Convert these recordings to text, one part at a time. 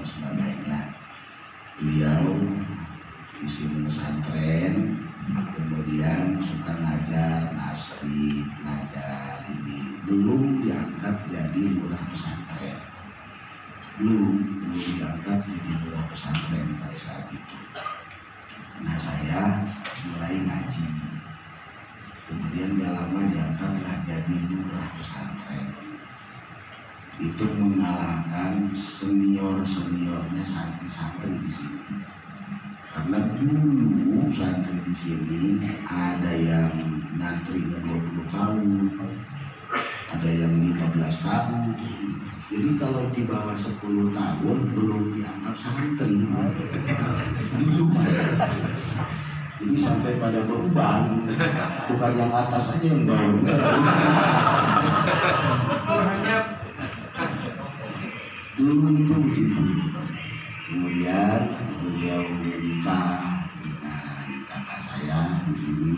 dan sebagainya. Beliau di sini pesantren, kemudian suka ngajar nasri, ngajar ini. Belum diangkat jadi lurah pesantren. Belum diangkat jadi lurah pesantren pada saat itu. Nah, saya mulai ngaji. Kemudian gak lama diangkatlah jadi lurah pesantren. Itu mengalahkan senior-seniornya santri-santri di sini. Karena dulu santri di sini ada yang ngantrinya 20 tahun, ada yang 15 tahun. Jadi kalau di bawah 10 tahun belum dianggap santri. Jadi sampai pada beban, bukan yang atas aja yang bawah. Dulu itu begitu. Kemudian beliau menikah dengan kakak saya di sini.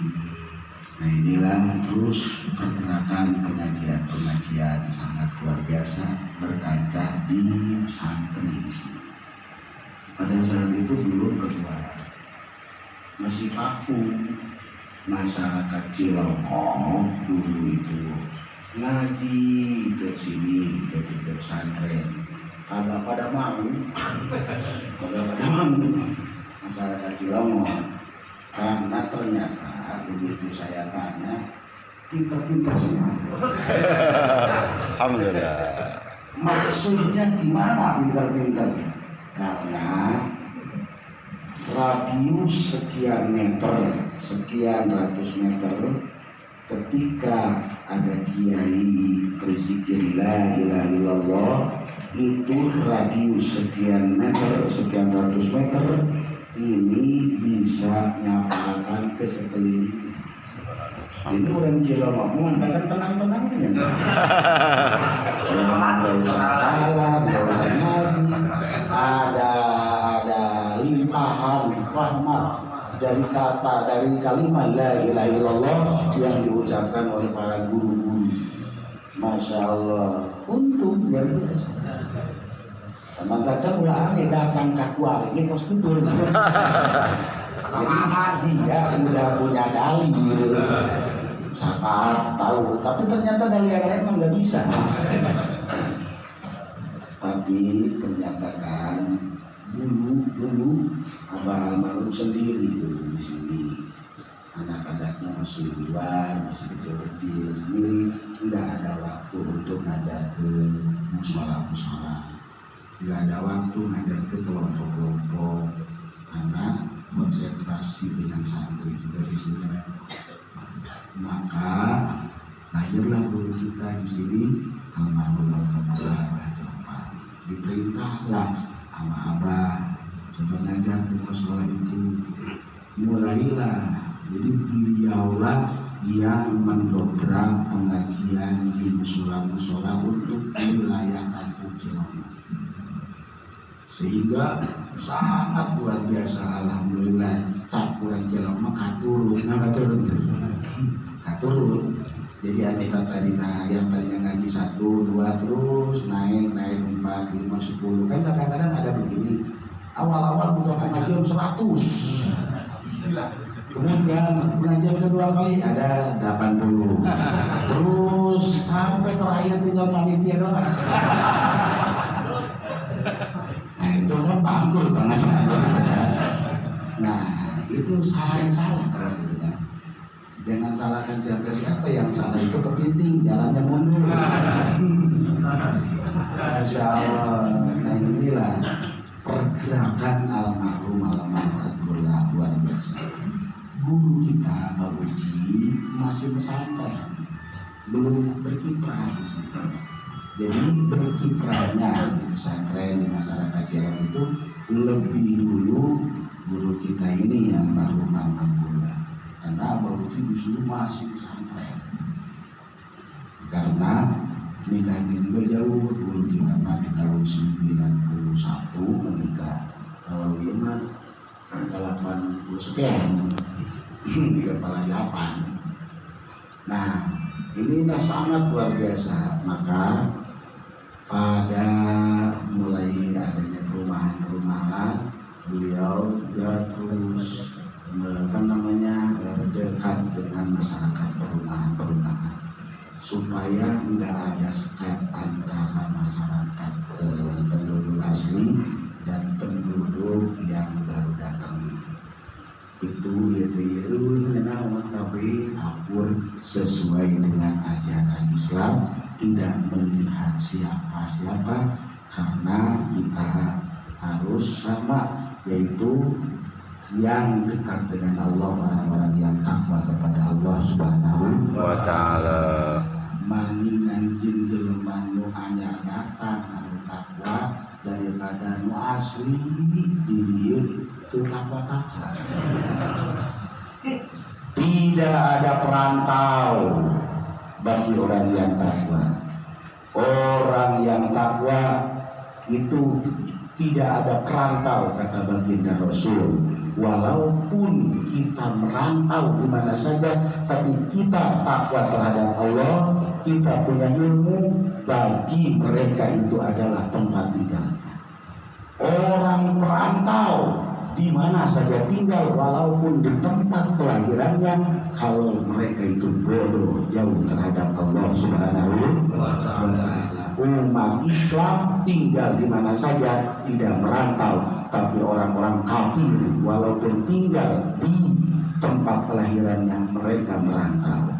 Nah, inilah terus pergerakan pengajian sangat luar biasa berkancah di santri di sini. Pada saat itu belum keluar, masih kaku. Masyarakat Cilongok dulu itu ngaji ke sini ke pesantren. Kagak pada mau masyarakat Cilongok, karena ternyata begitu saya tanya pintar-pintar semua. Alhamdulillah. Maksudnya gimana pintar-pintar? Karena radius sekian meter, sekian ratus meter, ketika ada kiai berzikir la ilaha illallah, itu radius sekian meter, sekian ratus meter ini bisa nyapalkan ke sekeliling. Itu orang Cilongok mengatakan tenang-tenangnya. Nggak usah salam, nggak usah ngaji, ada limpahan rahmat dari kalimat la ilaha illallah yang diucapkan oleh para guru-guru. Masya Allah, untung luar biasa. Sama kadang ulangnya datang ke kuari kos betul. Jadi dia sudah punya dalil, siapa tahu. Tapi ternyata dalil yang lain memang nggak bisa. Tapi ternyata kan dulu Abah Almarhum sendiri dulu di sini. Anak-anaknya masih di luar, masih kecil-kecil sendiri, nggak ada waktu untuk ngajar ke musola-musola, nggak ada waktu ngajar ke kelompok-kelompok karena konsentrasi dengan santri juga di sini. Maka lahirlah guru kita di sini, almarhum Abah Jafar. Diperintahlah sama Abah coba ngajar ke musola itu. Mulailah. Jadi beliaulah yang mendobrak pengajian di musola-musola untuk wilayah kampung Cilongok. Sehingga sangat luar biasa, alhamdulillah. Campuran Cilongok katurun. Jadi aneh tadina yang tadinya ngaji 1, 2 terus naik 4, 5, 10. Kan kadang-kadang ada begini. Awal-awal buka pengajian 100. Kemudian pengajian kedua kali ada 80. Terus sampai terakhir tinggal panitia doang. Nah, itu kan bangkrut banget. Nah, itu salah terus itu kan. Jangan salahkan siapa-siapa, yang salah itu kepiting, jalannya mundur. Masya Allah. Nah, inilah pergerakan almarhum Rahmatullah luar biasa. Guru kita Pak Uji masih pesantren, belum berkiprah di sini. Jadi berkiprahnya di pesantren di masyarakat Cilongok itu lebih dulu guru kita ini almarhum Rahmatullah. Karena Pak Uji disuruh masih pesantren. Karena nikahnya juga jauh, guru kita mati tahun 91 menikah. Kalau ini mah 80 sekian, 38. Nah, ini sangat luar biasa. Maka pada mulai adanya perumahan masyarakat perumahan supaya nggak ada sekat antara masyarakat penduduk asli dan penduduk yang baru datang. Itu tapi akur sesuai dengan ajaran Islam, tidak melihat siapa-siapa, karena kita harus sama, yaitu yang dekat dengan Allah, orang-orang yang takwa kepada Allah Subhanahu wa Ta'ala. Maningan jin jelema nu anyar datang anu takwa daripada nu asli di dieu teu takwa-takwa. Tidak ada perantau bagi orang yang takwa. Orang yang takwa itu tidak ada perantau, kata baginda Rasul. Walaupun kita merantau di mana saja, tapi kita takwa terhadap Allah, kita punya ilmu, bagi mereka itu adalah tempat tinggalnya. Orang perantau di mana saja tinggal, walaupun di tempat kelahirannya, kalau mereka itu bodoh, jauh terhadap Allah Subhanahu wa Ta'ala. Umat Islam tinggal di mana saja, tidak merantau, tapi orang-orang kafir walaupun tinggal di tempat kelahirannya, mereka merantau.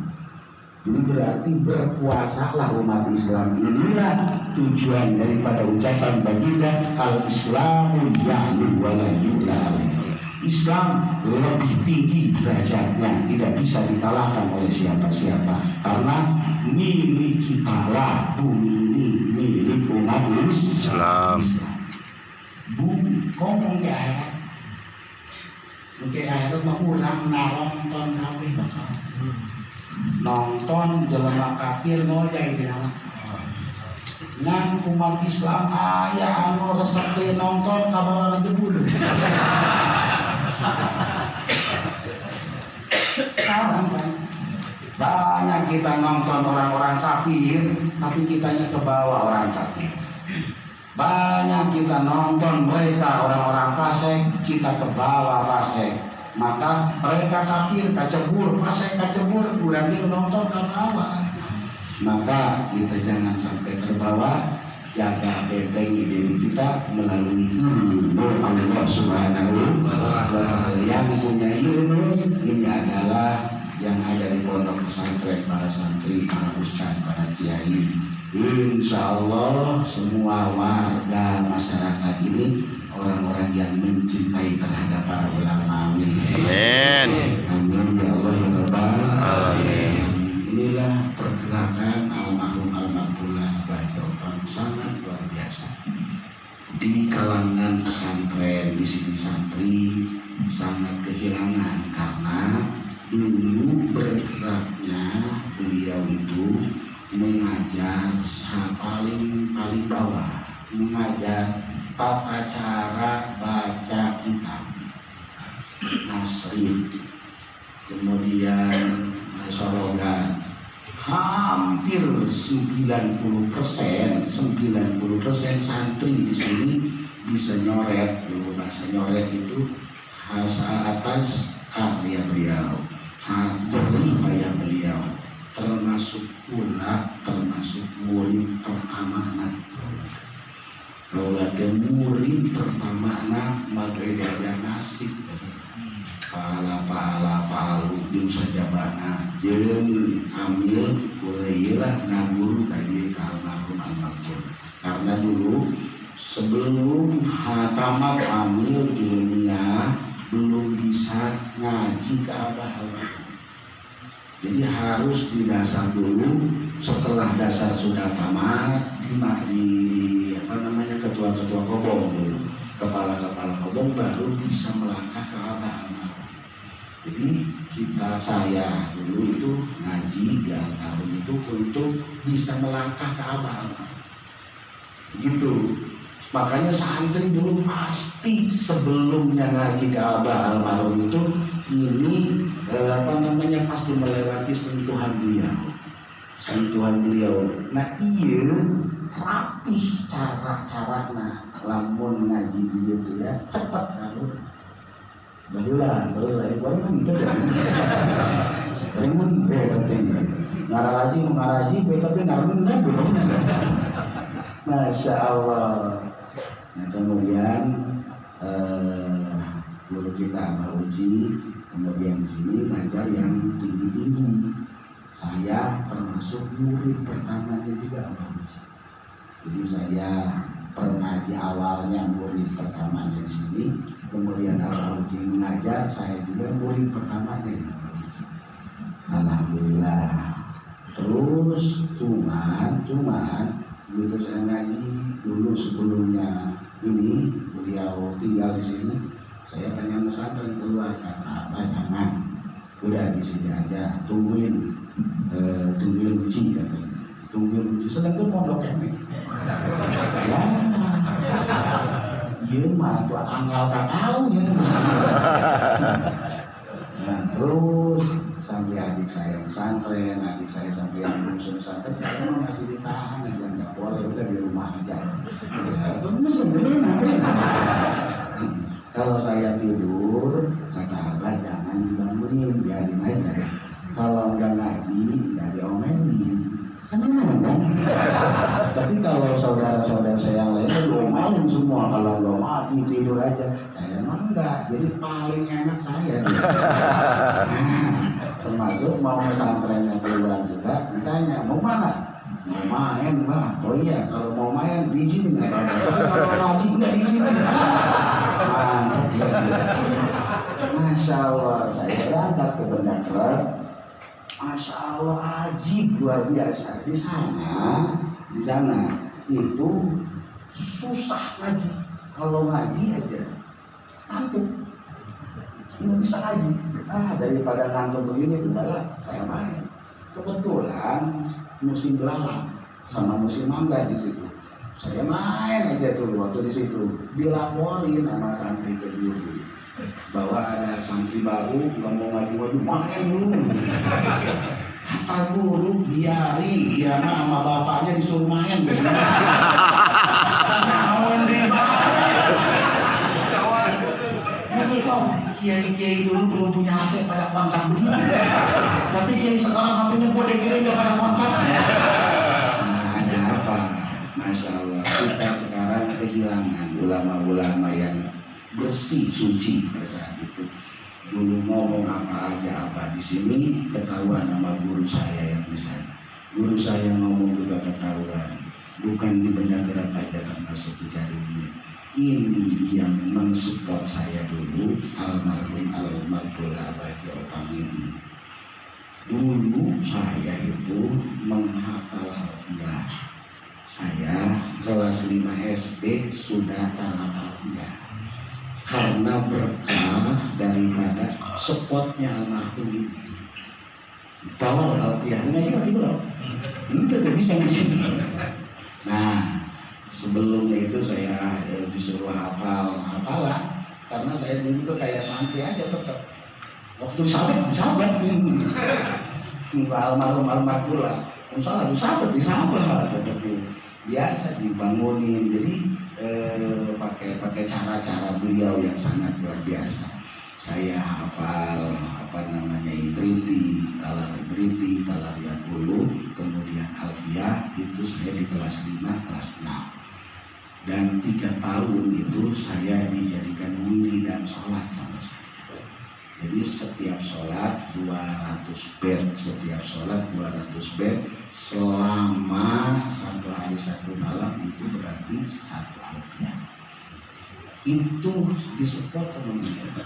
Jadi berarti berpuasalah umat Islam. Inilah tujuan daripada ucapan baginda, al-Islamu ya'lu wa la yu'la alaih. Islam lebih tinggi derajatnya, tidak bisa dikalahkan oleh siapa-siapa, karena milik kita lah bumi ini, milik umat Islam. Ngomong ke akhirat, ke akhirat mah urang nonton kabeh bakal nonton jelema kafir ngojay di nama. Ngan umat Islam aya anu resep nonton kabar jebul. Sekarang kan banyak kita nonton orang-orang kafir, tapi kitanya ke bawah orang kafir. Banyak kita nonton mereka orang-orang fasik, kita ke bawah fasik. Maka mereka kafir kacebur, fasik kacebur, berarti nonton ke bawah. Maka kita jangan sampai terbawa, jaga bentengi diri kita melalui ilmu Allah Subhanahu wa Ta'ala. Yang punya ilmu ini adalah yang ada di pondok pesantren, para santri, para ustaz, para kiai. Insya Allah semua warga masyarakat ini orang-orang yang mencintai terhadap para ulama. Amin. Amin ya Allah ya Rabbal alamin. Inilah pergerakan almarhum-almarhumah Bajokan sangat luar biasa. Di kalangan pesantren di sini santri sangat kehilangan, karena dulu bergeraknya beliau itu mengajar paling bawah, mengajar tata cara baca kitab nasrid, kemudian sorogan. Hampir 90% santri di sini bisa nyoret. Dulu bahasa nyoret itu asal atas karya beliau, jerih payah beliau, termasuk murid pertama. Kalau ada murid pertama maka ada nasib pahala palu sajabana jeung amil kulailah ngaguru kaji almarhum. Karena dulu sebelum hatamat amil ilmiah belum bisa ngaji ke Abah. Jadi harus didasar dulu. Setelah dasar sudah tamat, di ketua-ketua kobong dulu, kepala-kepala kobong baru bisa melangkah ke Abah. Jadi saya dulu itu ngaji dan tahun itu untuk bisa melangkah ke Abah. Gitu. Makanya santri dulu pasti sebelumnya ngaji ke Abah almarhum itu ini pasti melewati sentuhan beliau. Nah iya rapih cara-cara lamun ngaji gitu ya, cepat kalau baheula yang kurang gitu ya. Ringan pentingnya. Ngaraji tapi ngarengan belum. Masya Allah. Nah kemudian guru kita Mbak Uji kemudian di sini ngajar yang tinggi. Saya termasuk murid pertamanya juga Mbak Uji. Jadi saya pernah di awalnya murid pertamanya di sini, kemudian Mbak Uji mengajar, saya juga murid pertamanya di Mbak Uji. Alhamdulillah. Terus cuman begitu saya ngaji dulu sebelumnya ini beliau tinggal di sini, saya tanya pesantren keluar, kata apa jangan, udah di sini aja tungguin uji katanya, tungguin uji sedang tuh pondok ini. Ya, iya mah tuh anggal tak tahu ya. Nah terus sampai adik saya pesantren, adik saya sampai yang musuh pesantren, saya masih ditahan aja, nggak boleh, udah di rumah aja. Ya, terus sebenarnya kalau saya tidur, kata abah jangan dibangunin, biarin aja. Kalau nggak ngaji, nggak diomelin. Kan? Tapi kalau saudara-saudara saya yang lain diomelin semua, kalau nggak ngaji tidur aja. Saya emang enggak, jadi paling enak saya. Termasuk mau pesantrennya keluar juga, ditanya mau mana? Mau main Mbak? Oh iya, kalau mau main diizinin ya Pak. Kalau ngaji nggak diizinin. Masya Allah, saya berangkat ke Banda Kerep. Masya Allah, ajib luar biasa. Di sana itu susah ngaji. Kalau ngaji aja ngantuk, nggak bisa ngaji. Daripada ngantuk begini, udahlah saya main. Kebetulan musim belalang sama musim mangga di situ. Saya main aja tuh waktu di situ. Dilaporin sama santri ke guru bahwa ada santri baru nggak mau ngaji main dulu. Kata guru biarin, dia mah sama bapaknya disuruh main. Main di kiai-kiai dulu belum punya HP pada kontak begini. Tapi kiai sekarang HP-nya boleh gini nggak pada kontak. Nah, ada apa? Masya Allah, kita sekarang kehilangan ulama-ulama yang bersih, suci pada saat itu. Dulu ngomong apa aja apa di sini ketahuan sama guru saya yang di sana. Guru saya ngomong juga ketahuan. Bukan di Banda Kerep aja termasuk di Caringin. Ini yang mensupport saya dulu, almarhum Abadi Opang ini. Dulu saya itu menghafal Al-Quran. Saya kelas 5 SD sudah Al-Quran. Karena berkah daripada supportnya almarhum ini. Kawal Al-Quran aja nggak belum? Udah bisa ngaji. Nah. Sebelumnya itu saya disuruh hafalan karena saya dulu tuh kayak santri aja tetap. Waktu disahabat almarhum pula, salah disahabat tetapi biasa dibangunin. Jadi pakai cara-cara beliau yang sangat luar biasa. Saya hafal Ibriti, Talariyat dulu, kemudian Alfiyah itu saya di kelas 5, kelas 6. Dan 3 tahun itu saya dijadikan wiri dan sholat sama saya. Jadi setiap sholat 200 bed, selama 1 hari 1 malam itu berarti 1 alfiyah. Itu disupport teman-teman.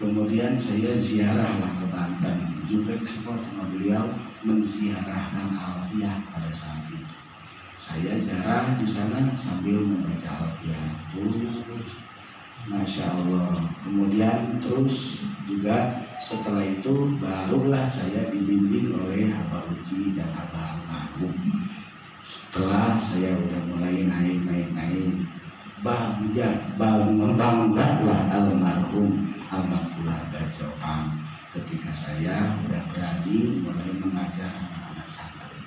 Kemudian saya ziarahlah ke Banten, juga disupport sama beliau menziarahkan alfiyah pada saat itu. Saya ziarah di sana sambil membaca Al-Quran terus, Masya Allah. Kemudian terus juga setelah itu barulah saya dibimbing oleh Abah Uji dan Abah Almarhum. Setelah saya udah mulai naik, banggalah almarhum Almarhum Baca Opang ketika saya udah berani mulai mengajar anak-anak santri.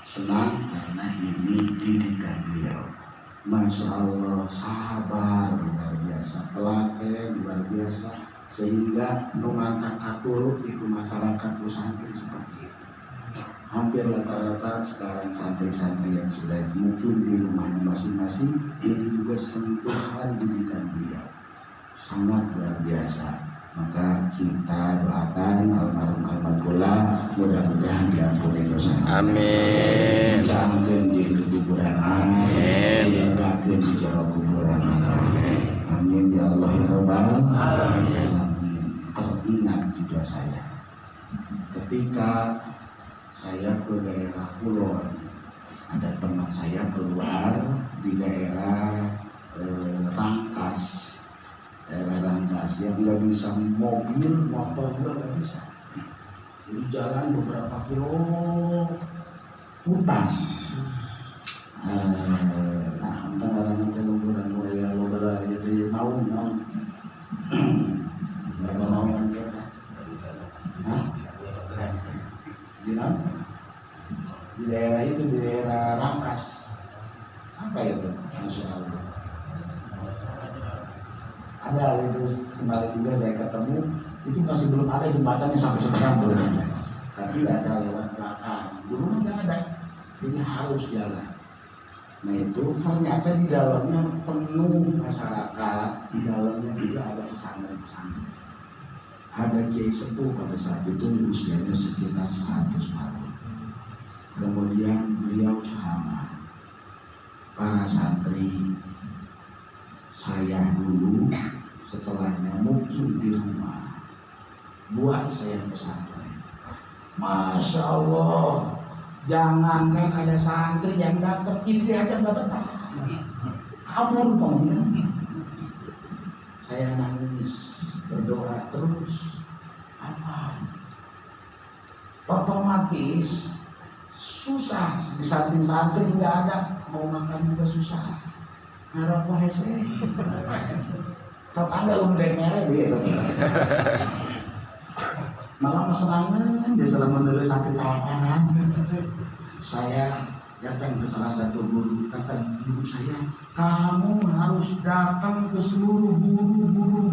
Senang karena ini didikan beliau. Masya Allah, sabar luar biasa, telaten pesantren luar biasa, sehingga numantak katurut di masyarakat pesantren seperti itu. Hampir rata-rata sekarang santri-santri yang sudah mungkin di rumahnya masing-masing, ini juga sentuhan didikan beliau sangat luar biasa. Maka kita doakan almarhum almarhumah mudah-mudahan diampuni dosa. Amin. Jangan di kuburan. Amin. Jangan di jorok kuburan. Amin ya Allah ya Rabbal alamin. Teringat juga saya ketika saya ke daerah Kulon, ada teman saya keluar di daerah Rangkas, yang nggak bisa mobil, motor juga nggak bisa. Jadi jalan beberapa kilo hutan. Nah, antara nanti lumpuran buaya lobala jadi mau mereka mau nanti. Di daerah itu, di daerah Rangkas, apa itu? Masya Allah. Ada itu kemarin juga saya ketemu, itu masih belum ada jembatannya sampai sekarang belum ada. Tapi ada lewat belakang, dulu nggak ada, jadi harus jalan. Nah itu ternyata di dalamnya penuh masyarakat, di dalamnya juga ada pesantren-pesantren. Ada kiai sepuh pada saat itu usianya sekitar 100 tahun. Kemudian beliau ceramah, para santri, saya dulu setelahnya mungkin di rumah buat saya pesantren. Masya Allah, jangankan ada santri yang datang, istri aja nggak betah. Kabur pokoknya. Saya nangis, berdoa terus. Apa? Otomatis susah, di samping santri nggak ada, mau makan juga susah. Harap wahai tak ada umur merah gitu. Malah kesenangan dia selama dulu sampai tawanan. Saya datang ke salah satu guru, kata guru saya, kamu harus datang ke seluruh guru.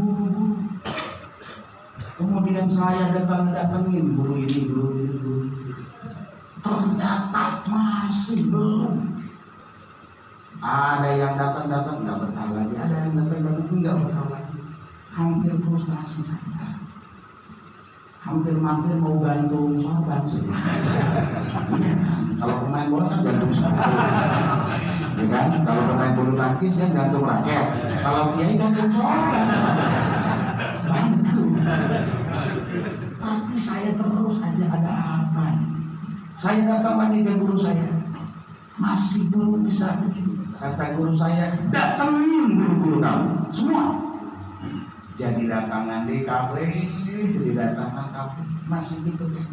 Kemudian saya datangin guru ini. Ternyata masih belum. Ada yang datang nggak betah lagi, ada yang datang nggak betah lagi. Hampir frustrasi saya. Hampir mau gantung sorban sih. Kalau pemain bola kan gantung sorban, ya kan? Kalau pemain bulu tangkis kan gantung raket. Kalau kiai gantung sorban. Tapi saya terus aja ada apa? Saya datang lagi ke guru saya, masih belum bisa begini. Kata guru saya, datangin guru-guru kamu semua. Jadi datangan di kafe, masih gitu kan.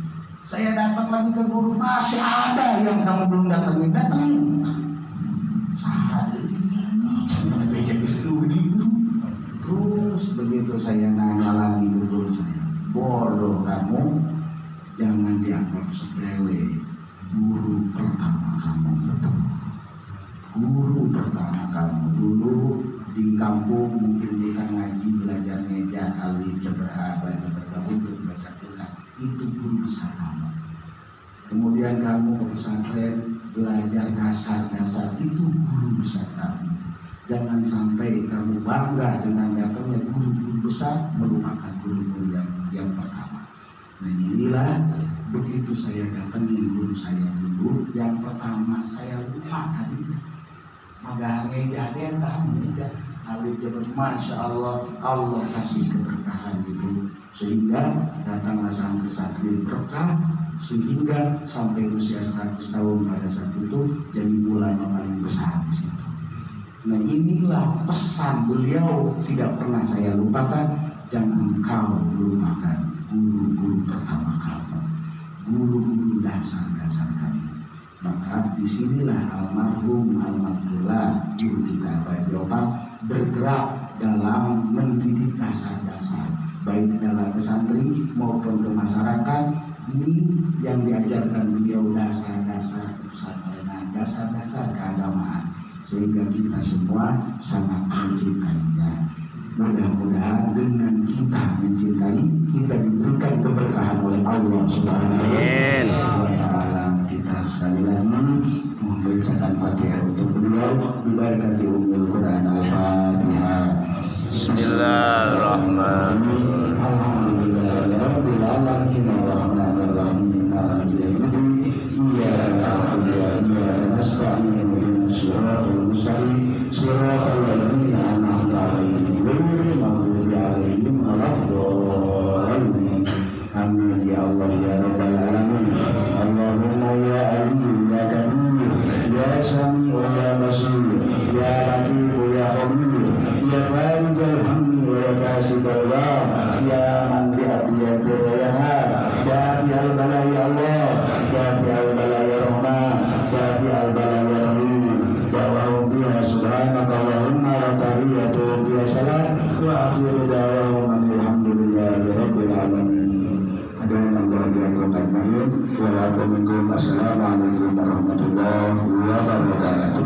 Saya datang lagi ke guru, masih ada yang kamu belum datangin. Saat ini jangan belajar di seluruh guru. Terus begitu saya nanya lagi ke guru saya, bodoh kamu, jangan dianggap sepele. Guru pertama kamu dulu di kampung, mungkin kita ngaji belajar ngeja, alif, jabar, baca bergabung, baca Quran, itu guru besar kamu. Kemudian kamu ke pesantren belajar dasar-dasar, itu guru besar kamu. Jangan sampai kamu bangga dengan datangnya guru-guru besar melupakan guru-guru yang pertama. Nah inilah begitu saya datangin guru saya dulu, yang pertama saya lupa tadi. Maka ngejanya alif jabar, masya Allah, Allah kasih keberkahan itu, sehingga datanglah santri-santri berkah, sehingga sampai usia 100 tahun pada saat itu jadi ulama paling besar di situ. Nah inilah pesan beliau, tidak pernah saya lupakan. Jangan kau lupakan guru-guru pertama kamu, guru-guru dasar-dasar kamu. Maka disinilah almarhum almarhumah guru kita Pak Jopak bergerak dalam mendidik dasar-dasar, baik dalam pesantren maupun ke masyarakat. Ini yang diajarkan beliau, dasar-dasar pesantrenan, dasar-dasar keagamaan, sehingga kita semua sangat mencintainya. Mudah-mudahan dengan kita mencintai, kita diberikan keberkahan oleh Allah Subhanahu wa Ta'ala. Kita sekali lagi membacakan Fatihah untuk beliau, diberkati Ummul Quran Al-Fatihah. Bismillahirrahmanirrahim. Alhamdulillahirabbil alamin arrahmanir rahim maliki yaumiddin iyyaka na'budu wa iyyaka nasta'in ihdinas siratal mustaqim siratal ladzina an'amta 'alaihim ghairil maghdubi 'alaihim waladdallin. Amin ya Allah ya rabbal alamin. Allahumma ya alim ya kabir ya sami wa ya basir ya latif ya khabir ya farijal hamdi wa ya kasibal gham ya man bi abiyatir rayahat dafi al bala ya Allah dafi al bala ya rahman dafi al bala ya rahim da'wahum biha subhanaka Allahumma wa tahiyyatuhum biha salam wa akhiru da'wahum alhamdulillahi rabbil alamin. Assalamualaikum warahmatullahi wabarakatuh.